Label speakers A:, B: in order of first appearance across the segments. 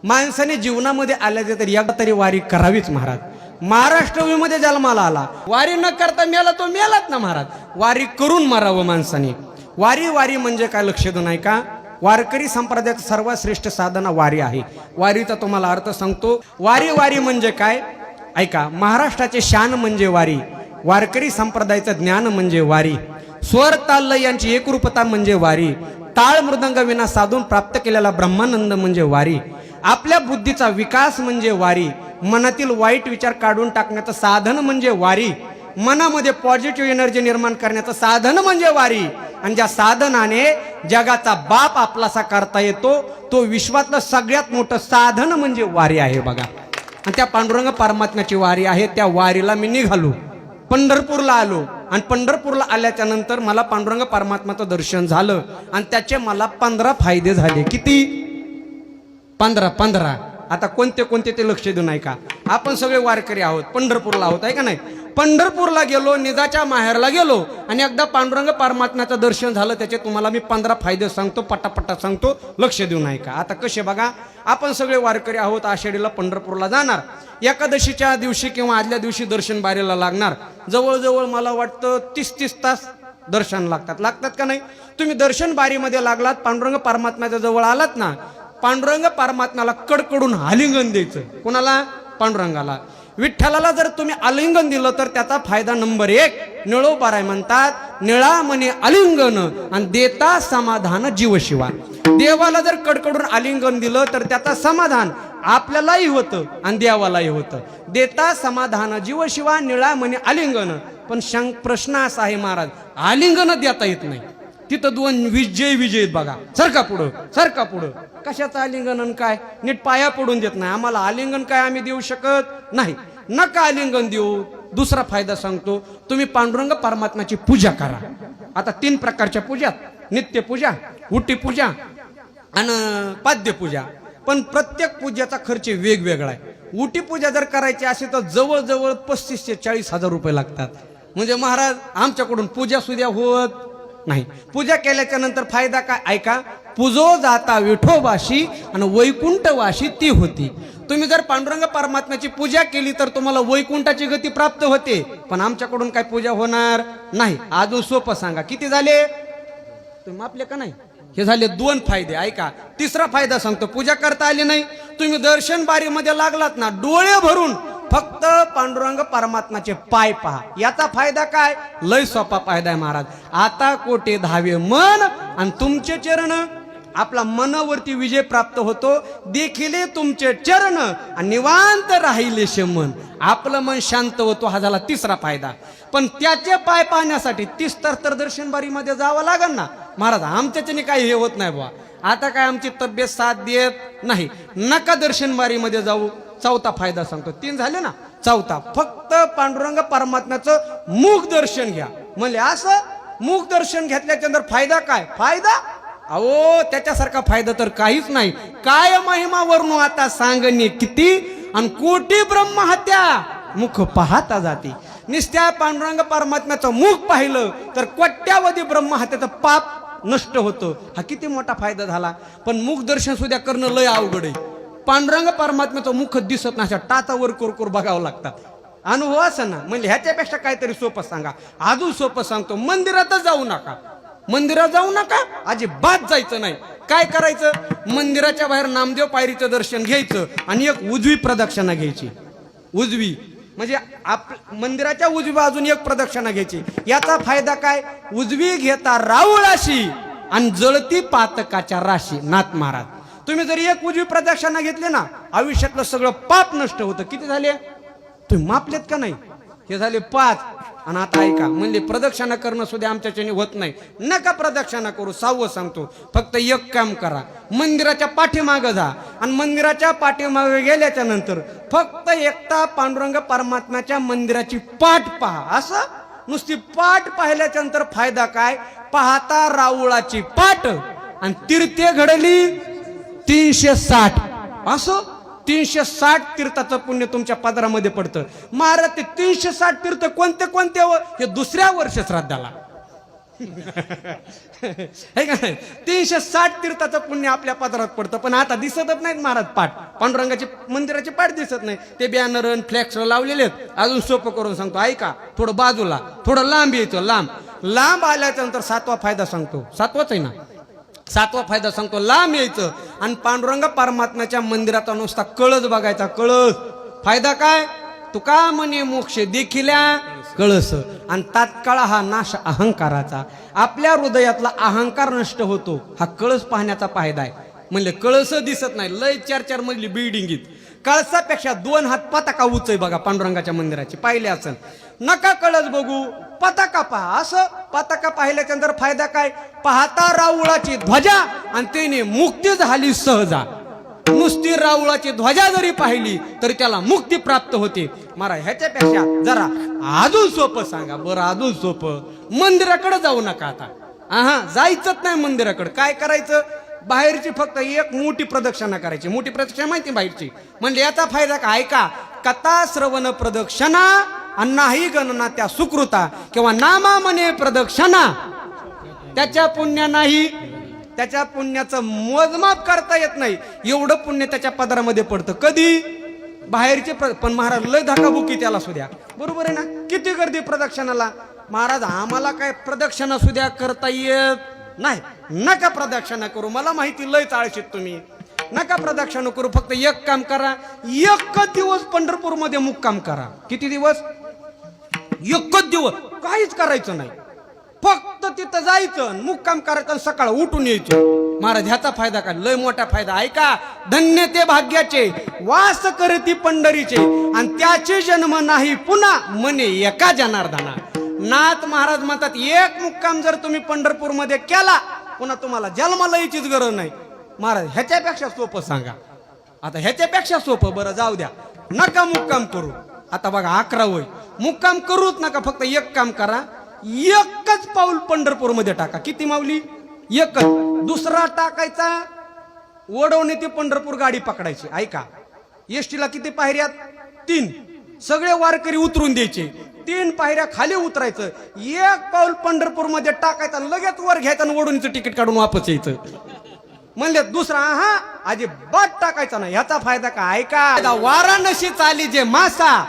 A: माणसाने जीवनामध्ये आल्याचे तरी एकदा तरी वारी करावीच महाराज. महाराष्ट्रामध्ये जन्माला आला, वारी न करता मेला तो मेलाच ना महाराज. वारी करून मारावं माणसाने. वारी म्हणजे काय लक्ष देऊ नाही का? वारकरी संप्रदायाचं सर्वात श्रेष्ठ साधना वारी आहे. वारीचा तुम्हाला अर्थ सांगतो. वारी म्हणजे काय ऐका. महाराष्ट्राचे शान म्हणजे वारी, वारकरी संप्रदायाचं ज्ञान म्हणजे वारी, स्वर ताल यांची एकरूपता म्हणजे वारी, टाळ मृदंग विना साधून प्राप्त केलेला ब्रह्मानंद म्हणजे वारी, आपल्या बुद्धीचा विकास म्हणजे वारी, मनातील वाईट विचार काढून टाकण्याचं साधन म्हणजे वारी, मनामध्ये पॉझिटिव्ह एनर्जी निर्माण करण्याचं साधन म्हणजे वारी, आणि ज्या साधनाने जगाचा बाप आपलासा करता येतो तो विश्वातलं सगळ्यात मोठं साधन म्हणजे वारी आहे बघा. आणि त्या पांडुरंग परमात्म्याची वारी आहे. त्या वारीला मी निघालो, पंढरपूरला आलो, आणि पंढरपूरला आल्याच्या नंतर मला पांडुरंग परमात्म्याचं दर्शन झालं, आणि त्याचे मला 15 फायदे झाले. किती? 15. आता कोणते कोणते ते लक्ष देऊ नाही का? आपण सगळे वारकरी आहोत, पंढरपूरला आहोत आहे का नाही? पंढरपूरला गेलो, निजाच्या माहेरला गेलो, आणि एकदा पांडुरंग परमात्म्याचं दर्शन झालं. त्याचे तुम्हाला मी 15 फायदे सांगतो, पटापटा सांगतो, लक्ष देऊ नाही का? आता कसे बघा, आपण सगळे वारकरी आहोत, आषाढीला पंढरपूरला जाणार. एकादशीच्या दिवशी किंवा आदल्या दिवशी दर्शन बारीला लागणार. जवळजवळ मला वाटतं 30 तास दर्शन लागतात का नाही? तुम्ही दर्शन बारीमध्ये लागलात, पांडुरंग परमात्म्याच्या जवळ आलात ना, पांडुरंग परमात्म्याला कडकडून आलिंगन द्यायचं. कोणाला? पांडुरंगाला. विठ्ठलाला जर तुम्ही आलिंगन दिलं तर त्याचा फायदा नंबर 1. निळोबाराय म्हणतात, निळा म्हणे आलिंगन आणि देता समाधान जीवशिवा. देवाला जर कडकडून आलिंगन दिलं तर त्याचा समाधान आपल्यालाही होतं आणि देवालाही होतं. देता समाधान जीवशिवा, निळा म्हणे आलिंगन. पण प्रश्न असा आहे महाराज, आलिंगन देता येत नाही. तिथं 2 विजय बघा. सरका पुढं. कशाचं आलिंगन काय? नीट पाया पडून देत नाही. आम्हाला आलिंगन काय आम्ही देऊ शकत नाही. नका आलिंगन देऊ. दुसरा फायदा सांगतो, तुम्ही पांडुरंग परमात्म्याची पूजा करा. आता 3 प्रकारच्या पूजा: नित्य पूजा, उटी पूजा आणि पाद्य पूजा. पण प्रत्येक पूजेचा खर्च वेगवेगळा आहे. उटी पूजा जर करायची असेल तर जवळजवळ 35,000 ते 40,000 रुपये लागतात. म्हणजे महाराज आमच्याकडून पूजा सुद्धा होत नाही. पूजा केल्याच्या नंतर फायदा काय ऐका. पूजो जाता विठोबाशी आणि वैकुंठवाशी ती होती. तुम्ही जर पांडुरंग परमात्म्याची पूजा केली तर तुम्हाला वैकुंठाची गती प्राप्त होते. पण आमच्याकडून काय पूजा होणार नाही. अजून सोपं सांगा, किती झाले? तुम्ही मापले का नाही? हे झाले 2 फायदे. ऐका, तिसरा फायदा सांगतो. पूजा करता आली नाही, तुम्ही दर्शन बारीमध्ये लागलात ना, डोळे भरून फक्त पांडुरंग परमात्म्याचे पाय पहा. याचा फायदा काय? लय सोपा फायदा आहे महाराज. आता कोटे धावे मन आणि तुमचे चरण. आपला मनावरती विजय प्राप्त होतो. देखिले तुमचे चरण आणि निवांत राहिले मन. आपलं मन शांत होतो. हा झाला तिसरा फायदा. पण त्याचे पाय पाहण्यासाठी 30 तर दर्शन बारीमध्ये जावं लागेल ना महाराज. आमच्याच्याने काही हे होत नाही बुवा. आता काय आमची तब्येत साथ देत नाही, नका दर्शन बारीमध्ये जाऊ. चौथा फायदा सांगतो. 3 झाले ना, चौथा फक्त पांडुरंग परमात्म्याचं मुख दर्शन घ्या. म्हणजे असं मुख दर्शन घेतल्याच्या नंतर फायदा काय? फायदा अहो त्याच्यासारखा फायदा तर काहीच नाही. काय महिमा वर्णू आता सांगणे किती, आणि कोटी ब्रह्महत्या मुख पाहता जाते. निस्त्या पांडुरंग परमात्म्याचं मुख पाहिलं तर कोट्यावधी ब्रह्महत्याचं पाप नष्ट होतं. हा किती मोठा फायदा झाला. पण मुख दर्शन सुद्धा करणं लय अवघड आहे. पांडुरंग परमात्म्याचं मुख दिसत नाही, अशा टाचावर कोरकोर बघावं लागतात. अनुभव असं ना. म्हणजे ह्याच्यापेक्षा काहीतरी सोपं सांगा. अजून सोपं सांगतो, मंदिरातच जाऊ नका. मंदिरात जाऊ नका, अजिबात जायचं नाही. काय करायचं? मंदिराच्या बाहेर नामदेव पायरीचं दर्शन घ्यायचं आणि एक उजवी प्रदक्षिणा घ्यायची. उजवी म्हणजे मंदिराच्या उजवी बाजून एक प्रदक्षिणा घ्यायची. याचा फायदा काय? उजवी घेता राऊळाशी आणि जळती पातकाच्या राशी. नाथ महाराज, तुम्ही जर एक उजवी प्रदक्षिणा घेतली ना, आयुष्यातलं सगळं पाप नष्ट होतं. किती झाले? तुम्ही मापलेत का नाही? हे झाले 5. आणि आता ऐका, म्हणजे प्रदक्षिणा करणं सुद्धा आमच्याच्याने होत नाही. नका प्रदक्षिणा करू. 6वं सांगतो, फक्त एक काम करा. मंदिराच्या पाठीमागं जा आणि मंदिराच्या पाठीमागे गेल्याच्या नंतर फक्त एकटा पांडुरंग परमात्म्याच्या मंदिराची पाठ पहा. असं नुसती पाठ पाहिल्याच्या नंतर फायदा काय? पाहता राऊळाची पाठ आणि तीर्थे घडली 360. असं 360 तीर्थाचं पुण्य तुमच्या पदरामध्ये पडतं. महाराज ते 360 तीर्थ कोणते कोणते? हे दुसऱ्या वर्ष श्राद्धाला. हे का नाही 360 तीर्थाचं पुण्य आपल्या पदरात पडतं. पण आता दिसतच नाहीत महाराज पाठ. पांडुरंगाचे मंदिराचे पाठ दिसत नाही. ते बॅनर फ्लॅक्स लावलेले आहेत. अजून सोपं करून सांगतो ऐका. थोडं बाजूला थोडं लांब यायचं. लांब आल्याच्या नंतर 7वा फायदा सांगतो. 7वाच आहे ना. 7वा फायदा सांगतो. लांब यायचं आणि पांडुरंग परमात्म्याच्या मंदिराचा नुसता कळस बघायचा. कळस. फायदा काय? तुका म्हणे मोक्ष देखिल्या कळस. आणि तात्काळ हा नाश अहंकाराचा. आपल्या हृदयातला अहंकार नष्ट होतो. हा कळस पाहण्याचा फायदा आहे. म्हणले कळस दिसत नाही. लय 4-4 मजली बिल्डिंगीत कळसापेक्षा 2 हात पताका उंच आहे बघा पांडुरंगाच्या मंदिराची. पाहिले असेल. नका कळस बघू, पताका पहा. असं पताका पाहिल्याच्या नंतर फायदा काय? पाहता राऊळाची ध्वजा आणि त्याने मुक्ती झाली सहजा. नुसती राऊळाची ध्वजा जरी पाहिली तरी त्याला मुक्ती प्राप्त होते. महाराज ह्याच्यापेक्षा जरा अजून सोपं सांगा बरं. अजून सोपं. मंदिराकडे जाऊ नका आता. जायचंच नाही मंदिराकडे. काय करायचं? बाहेरची फक्त एक मोठी प्रदक्षिणा करायची. मोठी प्रदक्षिणा माहिती बाहेरची. म्हणजे याचा फायदा काय? ऐका. कथा श्रवण प्रदक्षिणा आणि नाही गणना त्या सुकृता किंवा नामा म्हणे प्रदक्षिणा. त्याच्या पुण्य नाही. त्याच्या पुण्याचं मोजमाप करता येत नाही. एवढं पुण्य त्याच्या पदरामध्ये पडतं. कधी? बाहेरचे पण महाराज लय धकाबुकी त्याला सुद्या. बरोबर आहे ना. किती गर्दी प्रदक्षिणाला. महाराज आम्हाला काय प्रदक्षिणा सुद्या करता येत नाही. नका प्रदक्षिणा करू. मला माहिती लय चाळशीत तुम्ही. नका प्रदक्षिणा करू. फक्त एक काम करा. 1 दिवस पंढरपूरमध्ये मुक्काम करा. किती दिवस? 1 दिवस. काहीच करायचं नाही. फक्त तिथं जायचं, मुक्काम करायचं, सकाळ उठून यायचं. महाराज ह्याचा फायदा काय? लय मोठा फायदा. ऐका. धन्य ते भाग्याचे वास करती पंढरीचे आणि त्याचे जन्म नाही पुन्हा म्हणे एका जनार्दना. नाथ महाराज म्हणतात एक मुक्काम जर तुम्ही पंढरपूरमध्ये केला पुन्हा तुम्हाला जन्माला यायचीच गरज नाही. महाराज ह्याच्यापेक्षा सोपं सांगा. आता ह्याच्यापेक्षा सोपं. बरं जाऊ द्या. नका मुक्काम करू. आता बघा 11 वय. मुक्काम करूच नका. फक्त एक काम करा. 1च पाऊल पंढरपूरमध्ये टाका. किती माऊली? 1च. दुसरा टाकायचा वडवणे ते पंढरपूर गाडी पकडायची. ऐका. एसटीला किती पायऱ्यात? 3. सगळे वारकरी उतरून द्यायचे. 3 पायऱ्या खाली उतरायचं. 1 पाऊल पंढरपूरमध्ये टाकायचं. लगेच वर घ्यायचं आणि वडवणीचं तिकीट काढून वापस यायचं. म्हणले दुसरा अजिबात टाकायचा नाही. ह्याचा फायदा काय? ऐका. वाराणसी चाली जे मासा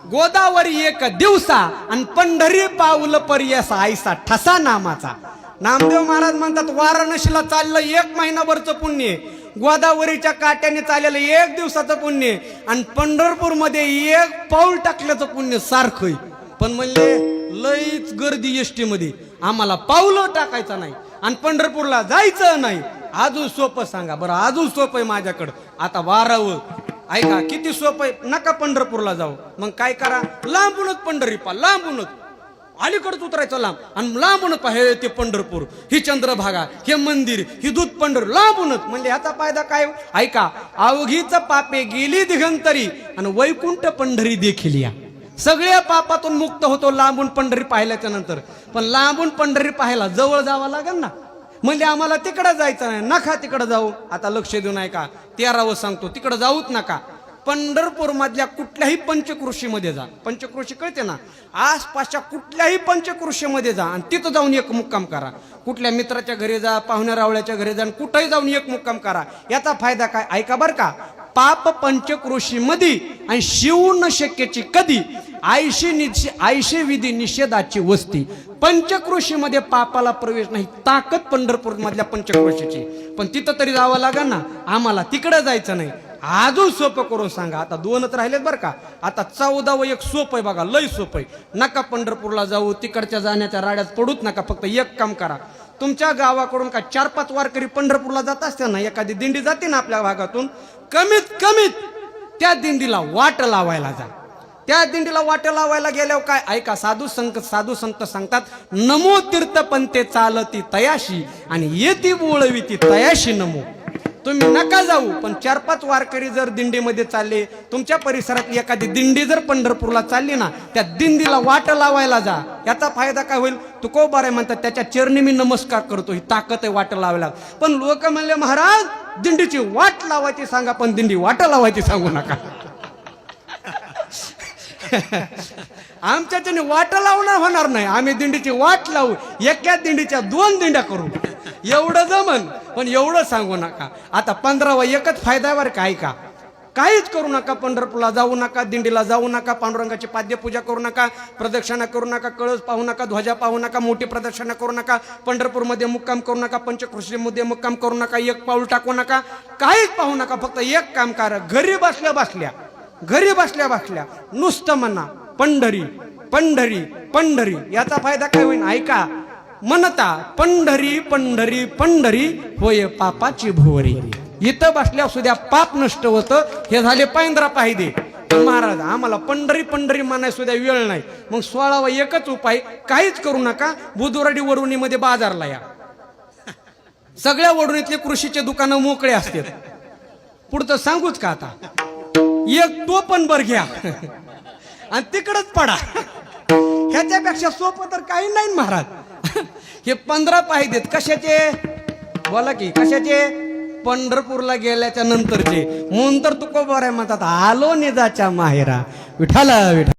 A: गोदावरी 1 दिवसा आणि पंढरी पाऊल पर्यसा आयसा ठसा नामाचा. नामदेव महाराज म्हणतात वाराणसीला चाललं 1 महिनाभरचं पुण्य. गोदावरीच्या काट्याने चाललेलं 1 दिवसाचं पुण्य आणि पंढरपूरमध्ये 1 पाऊल टाकल्याचं पुण्य सारखं. पण म्हणले लईच गर्दी एसटी मध्ये. आम्हाला पाऊल टाकायचं नाही आणि पंढरपूरला जायचं नाही. अजून सोपं सांगा बरं. अजून सोपं आहे माझ्याकडं. आता 12व. ऐका किती सोपं आहे. नका पंढरपूरला जाऊ. मग काय करा? लांबूनच पंढरी पा. लांबूनच अलीकडच उतरायचं लांब आणि लांबूनच पहा. हे ते पंढरपूर, ही चंद्रभागा, हे मंदिर, ही दूध पंढर लांबूनच. म्हणजे ह्याचा फायदा काय? ऐका. अवघीच पापे गेली दिगंतरी आणि वैकुंठ पंढरी देखील या. सगळ्या पापातून मुक्त होतो लांबून पंढरी पाहिल्याच्या नंतर. पण लांबून पंढरी पाहायला जवळ जावं लागेल ना. म्हणजे आम्हाला तिकडं जायचं नाही. नका तिकडं जाऊ. आता लक्ष देऊ नये का? 13व सांगतो. तिकडं जाऊच नका. पंढरपूर मधल्या कुठल्याही पंचकृषीमध्ये जा. पंचकृषी कळते ना. आसपासच्या कुठल्याही पंचकृषीमध्ये जा आणि तिथं जाऊन 1 मुक्काम करा. कुठल्या मित्राच्या घरी जा, पाहुण्या रावळ्याच्या घरी जा, कुठेही जाऊन 1 मुक्काम करा. याचा फायदा काय? ऐका बर का. पाप पंचकृषीमध्ये आणि शिव न शक्यची कधी आयशी विधी निषेधाची वस्ती. पंचकृषीमध्ये पापाला प्रवेश नाही. ताकद पंढरपूर मधल्या पंचकृषीची. पण तिथं तरी जावं लागेल ना. आम्हाला तिकडं जायचं नाही. अजून सोपं करून सांगा. आता 2च राहिलेत बरं का. आता 14व एक सोपं आहे बघा. लय सोपं आहे. नका पंढरपूरला जाऊ. तिकडच्या जाण्याच्या राड्यात पडूच नका. फक्त एक काम करा. तुमच्या गावाकडून का 4-5 वारकरी पंढरपूरला जात असते ना. एखादी दिंडी जाते ना आपल्या भागातून. कमीत त्या दिंडीला वाट लावायला जा. त्या दिंडीला वाट लावायला गेल्यावर काय? ऐका. साधू संत सांगतात नमो तीर्थ पंते चालती तयाशी आणि येती बोळविती तयाशी नमो. तुम्ही नका जाऊ. पण 4-5 वारकरी जर दिंडीमध्ये चालले, तुमच्या परिसरात एखादी दिंडी जर पंढरपूरला चालली ना, त्या दिंडीला वाट लावायला जा. याचा फायदा काय होईल? तुकोबाराय म्हणतात त्याच्या चरणी मी नमस्कार करतो. ही ताकद आहे वाट लावायला. पण लोक म्हणले महाराज दिंडीची वाट लावायची सांगा पण दिंडी वाट लावायची सांगू नका. आमच्याच्याने वाट लावणं होणार नाही, आम्ही दिंडीची वाट लावू, एका दिंडीच्या 2 दिंड्या करू, एवढं जमन. पण एवढं सांगू नका, आता 15वा एकच फायद्यावर काय का, काहीच करू नका. पंढरपूरला जाऊ नका, दिंडीला जाऊ नका, पांडुरंगाची पाद्यपूजा करू नका, प्रदक्षिणा करू नका, कळस पाहू नका, ध्वजा पाहू नका, मोठी प्रदक्षिणा करू नका, पंढरपूरमध्ये मुक्काम करू नका, पंचक्रोशीमध्ये मुक्काम करू नका, एक पाऊल टाकू नका, काहीच पाहू नका. फक्त एक काम करा, घरी बसल्या बसल्या नुसतं म्हणा पंढरी पंढरी पंढरी. याचा फायदा काय होईल ऐका. म्हणता पंढरी पंढरी पंढरी होय पापाची भुवरी. इथं बसल्या सुद्धा पाप नष्ट होतं. हे झाले 15 फायदे. महाराज आम्हाला पंढरी पंढरी म्हणाय सुद्धा वेळ नाही. मग 16वा एकच उपाय, काहीच करू नका, बुधवारी वरुणीमध्ये बाजारला या. सगळ्या वडुणीतले कृषीचे दुकानं मोकळे असतात. पुढचं सांगूच का आता, एक तो पण बर घ्या आणि तिकडच पडा. ह्याच्यापेक्षा सोपं तर काही नाही महाराज. हे 15 फायदेत कशाचे बोला की, कशाचे? पंढरपूरला गेल्याच्या नंतरचे. म्हणून तर तुकोबाराय म्हणतात, आलो निजाच्या माहेरा विठाला विठा.